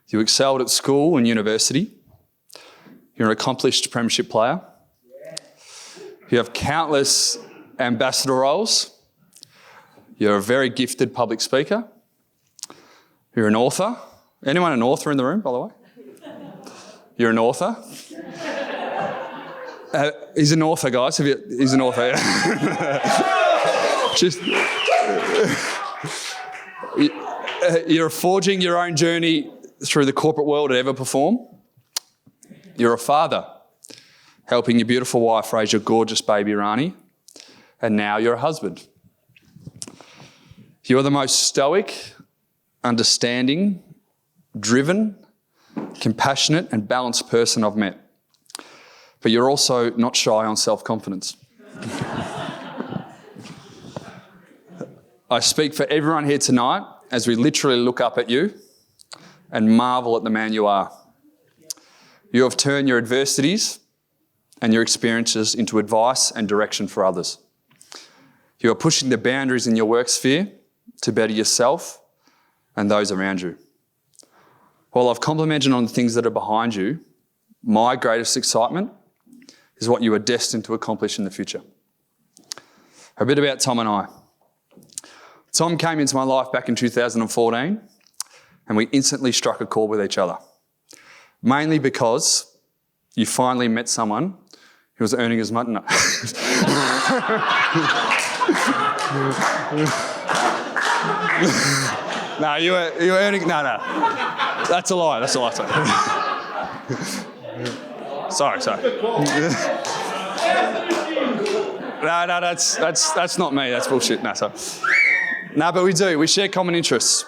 You excelled at school and university. You're an accomplished premiership player. You have countless ambassador roles. You're a very gifted public speaker. You're an author. Anyone an author in the room, by the way? You're an author. He's an author, guys. He's an author. You're forging your own journey through the corporate world at Everperform. You're a father, helping your beautiful wife raise your gorgeous baby Rani. And now you're a husband. You're the most stoic, understanding, driven, compassionate and balanced person I've met. But you're also not shy on self-confidence. I speak for everyone here tonight as we literally look up at you and marvel at the man you are. You have turned your adversities and your experiences into advice and direction for others. You are pushing the boundaries in your work sphere to better yourself and those around you. While I've complimented on the things that are behind you, my greatest excitement is what you are destined to accomplish in the future. A bit about Tom and I. Tom came into my life back in 2014 and we instantly struck a chord with each other. Mainly because you finally met someone who was earning as much. No. No, you were earning. No. That's a lie. Sorry. No, that's not me. That's bullshit. No, sorry. No, but we do. We share common interests.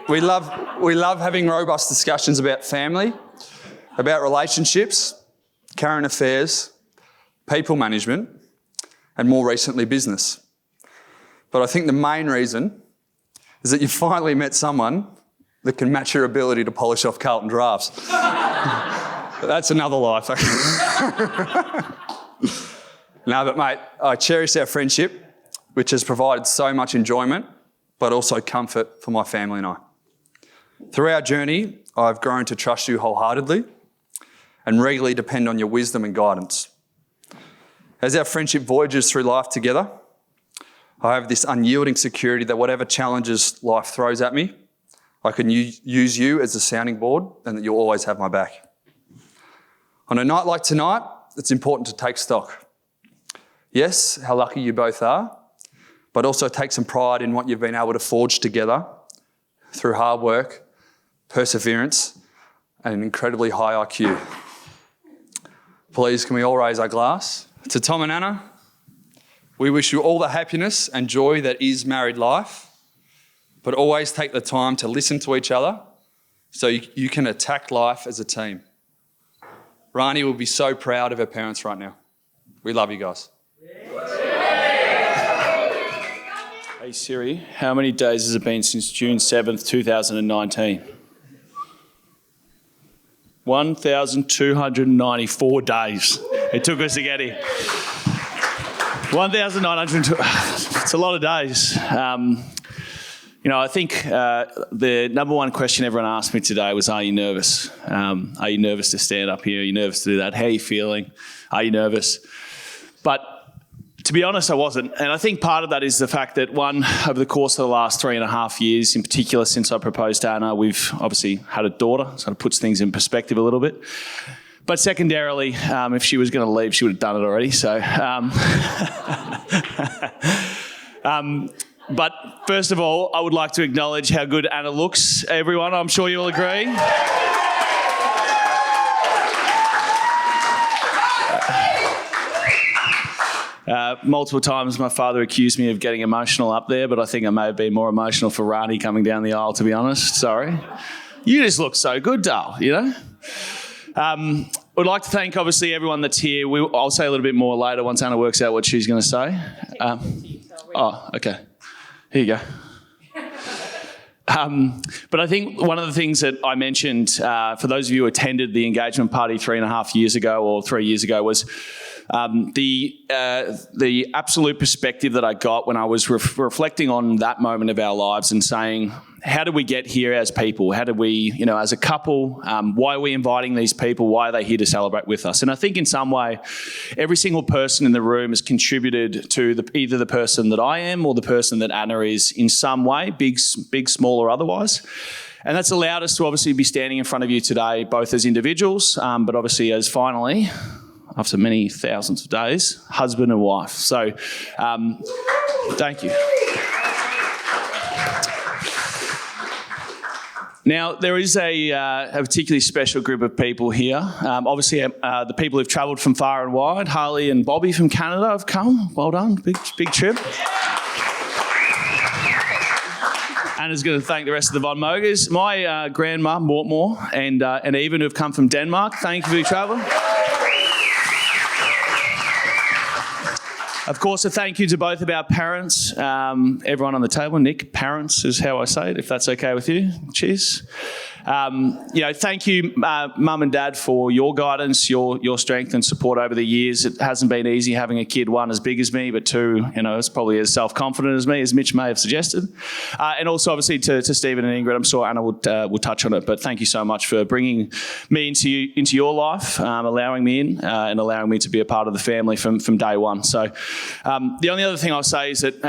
We love having robust discussions about family, about relationships, current affairs, people management, and more recently, business. But I think the main reason is that you finally met someone that can match your ability to polish off Carlton drafts. That's another life. No, but mate, I cherish our friendship, which has provided so much enjoyment, but also comfort for my family and I. Through our journey, I've grown to trust you wholeheartedly and regularly depend on your wisdom and guidance. As our friendship voyages through life together, I have this unyielding security that whatever challenges life throws at me, I can use you as a sounding board and that you'll always have my back. On a night like tonight, it's important to take stock. Yes, how lucky you both are, but also take some pride in what you've been able to forge together through hard work, perseverance, and an incredibly high IQ. Please, can we all raise our glass? To Tom and Anna, we wish you all the happiness and joy that is married life, but always take the time to listen to each other so you can attack life as a team. Rani will be so proud of her parents right now. We love you guys. Hey Siri, how many days has it been since June 7th, 2019? 1,294 days it took us to get here. 1,902. It's a lot of days. I think the number one question everyone asked me today was, are you nervous? Are you nervous to stand up here? Are you nervous to do that? How are you feeling? Are you nervous? But to be honest, I wasn't. And I think part of that is the fact that, one, over the course of the last 3.5 years, in particular since I proposed to Anna, we've obviously had a daughter, so it puts things in perspective a little bit. But secondarily, if she was going to leave, she would have done it already. So, but first of all, I would like to acknowledge how good Anna looks, everyone. I'm sure you'll agree. Multiple times my father accused me of getting emotional up there, but I think I may have been more emotional for Rani coming down the aisle, to be honest. Sorry. You just look so good, Dale, you know? Would like to thank, obviously, everyone that's here. I'll say a little bit more later once Anna works out what she's going to say. Okay. Here you go. But I think one of the things that I mentioned, for those of you who attended the engagement party 3.5 years ago or 3 years ago, was the absolute perspective that I got when I was reflecting on that moment of our lives and saying, how did we get here as people? How did we, as a couple, why are we inviting these people? Why are they here to celebrate with us? And I think in some way, every single person in the room has contributed to either the person that I am or the person that Anna is in some way, big, small or otherwise. And that's allowed us to obviously be standing in front of you today, both as individuals, but obviously as finally, after many thousands of days, husband and wife. So thank you. Now, there is a particularly special group of people here. Obviously, the people who've travelled from far and wide. Harley and Bobby from Canada have come. Well done. Big trip. Anna's going to thank the rest of the Von Mogers. My grandma, Mortmore, and Even, who have come from Denmark. Thank you for your travel. Of course, a thank you to both of our parents, everyone on the table. Nick, parents is how I say it, if that's okay with you. Cheers. Thank you, Mum and Dad, for your guidance, your strength and support over the years. It hasn't been easy having a kid, one, as big as me, but two, it's probably as self-confident as me, as Mitch may have suggested. And also, obviously, to Stephen and Ingrid, I'm sure Anna will touch on it, but thank you so much for bringing me into your life, allowing me in and allowing me to be a part of the family from day one. So the only other thing I'll say is that,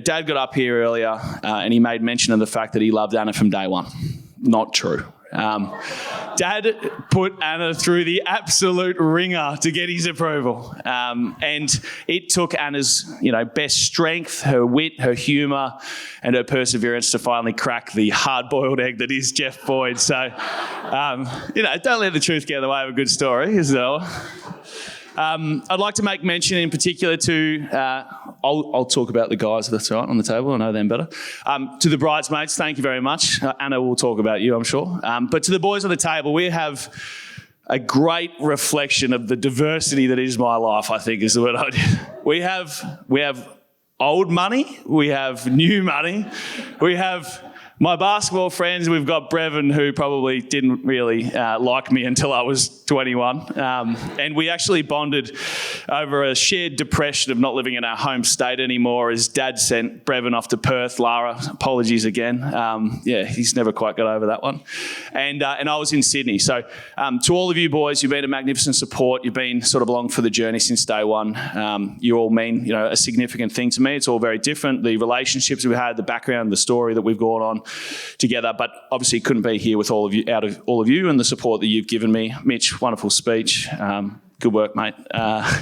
Dad got up here earlier and he made mention of the fact that he loved Anna from day one. Not true. Dad put Anna through the absolute ringer to get his approval. And it took Anna's, best strength, her wit, her humour and her perseverance to finally crack the hard-boiled egg that is Jeff Boyd. So, don't let the truth get in the way of a good story as well. I'd like to make mention in particular to, I'll talk about the guys, if that's all right, on the table. I know them better. To the bridesmaids, thank you very much. Anna will talk about you, I'm sure. But to the boys on the table, we have a great reflection of the diversity that is my life, I think is the word I did. We have old money. We have new money. We have my basketball friends. We've got Brevin, who probably didn't really like me until I was 21. And we actually bonded over a shared depression of not living in our home state anymore as Dad sent Brevin off to Perth. Lara, apologies again. He's never quite got over that one. And I was in Sydney. So to all of you boys, you've been a magnificent support. You've been sort of along for the journey since day one. You all mean, a significant thing to me. It's all very different. The relationships we had, the background, the story that we've gone on together, but obviously couldn't be here with all of you, out of all of you and the support that you've given me. Mitch, wonderful speech. Good work, mate. To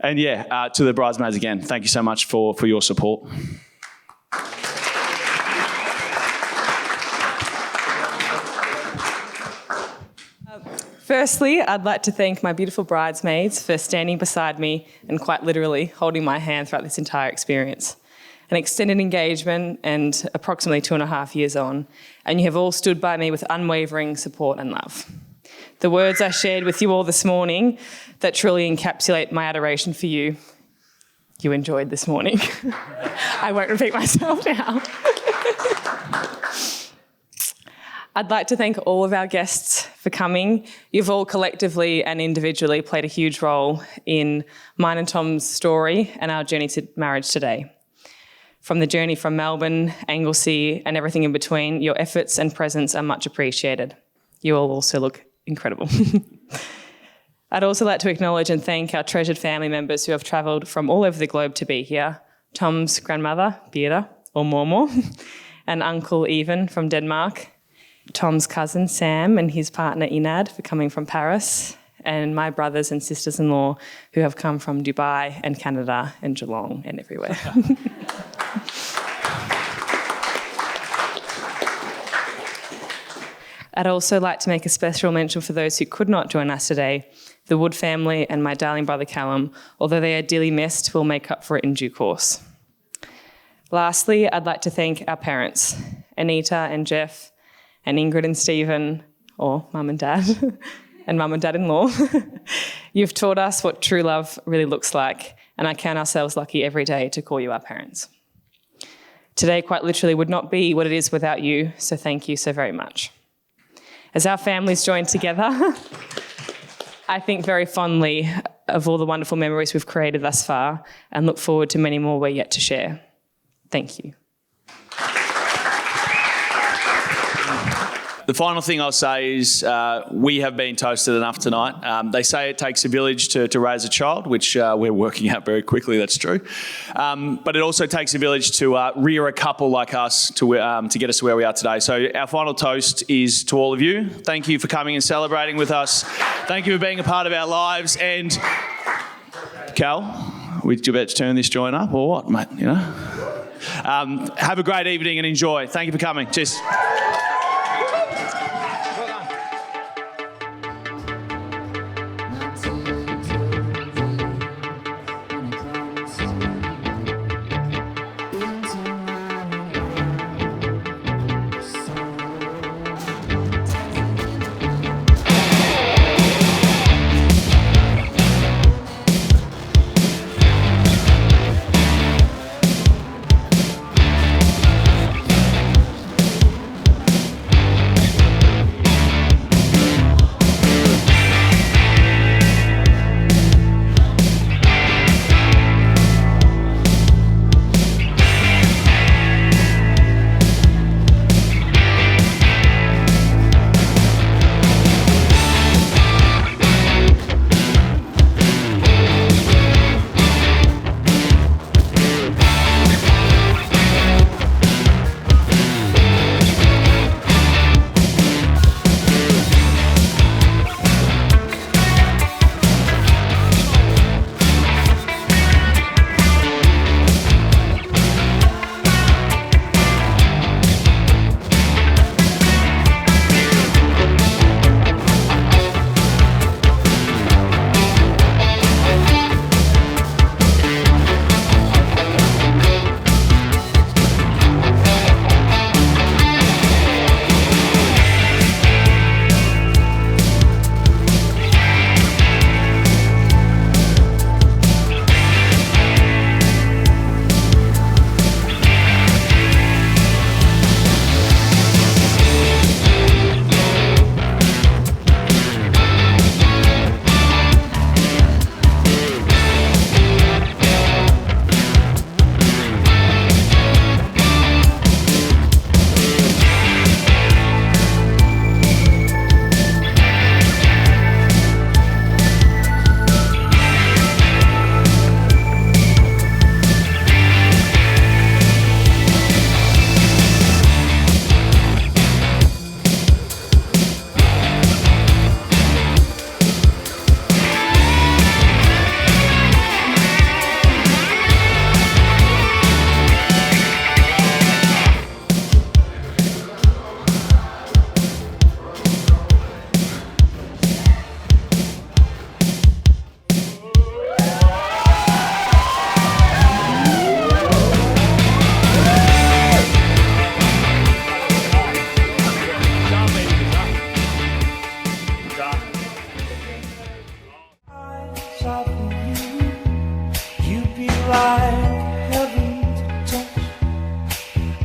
the bridesmaids again, thank you so much for your support. Firstly, I'd like to thank my beautiful bridesmaids for standing beside me and quite literally holding my hand throughout this entire experience. An extended engagement and approximately 2.5 years on, and you have all stood by me with unwavering support and love. The words I shared with you all this morning that truly encapsulate my adoration for you, you enjoyed this morning. I won't repeat myself now. I'd like to thank all of our guests for coming. You've all collectively and individually played a huge role in mine and Tom's story and our journey to marriage today. From the journey from Melbourne, Anglesey and everything in between, your efforts and presence are much appreciated. You all also look incredible. I'd also like to acknowledge and thank our treasured family members who have travelled from all over the globe to be here. Tom's grandmother, Birda, or Mormor, and Uncle Even from Denmark. Tom's cousin, Sam, and his partner, Inad, for coming from Paris. And my brothers and sisters-in-law who have come from Dubai and Canada and Geelong and everywhere. I'd also like to make a special mention for those who could not join us today, the Wood family and my darling brother Callum. Although they are dearly missed, we'll make up for it in due course. Lastly, I'd like to thank our parents, Anita and Jeff and Ingrid and Stephen, or Mum and Dad, and Mum and Dad-in-law. You've taught us what true love really looks like, and I count ourselves lucky every day to call you our parents. Today, quite literally, would not be what it is without you, so thank you so very much. As our families join together, I think very fondly of all the wonderful memories we've created thus far and look forward to many more we're yet to share. Thank you. The final thing I'll say is we have been toasted enough tonight. They say it takes a village to raise a child, which we're working out very quickly, that's true. But it also takes a village to rear a couple like us to get us to where we are today. So our final toast is to all of you. Thank you for coming and celebrating with us. Thank you for being a part of our lives. And Cal, we're about to turn this joint up or what, mate? Have a great evening and enjoy. Thank you for coming. Cheers.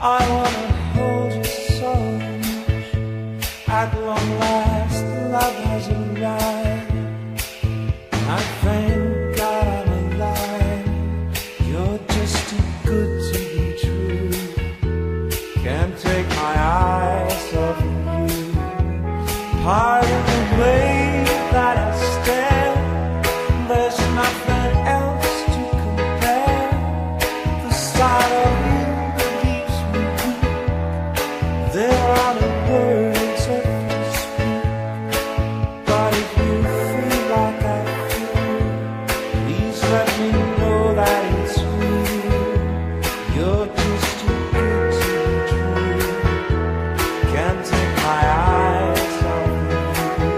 I wanna hold you so much. At long last, love has arrived. I thank God I'm alive. You're just too good to be true. Can't take my eyes off of you. Pardon the way that I stare. There's nothing else to compare. The sight of you leaves me weak. There are no words left to speak. But if you feel like I feel, please let me know that it's real. You're just too good to be true. Can't take my eyes off of you.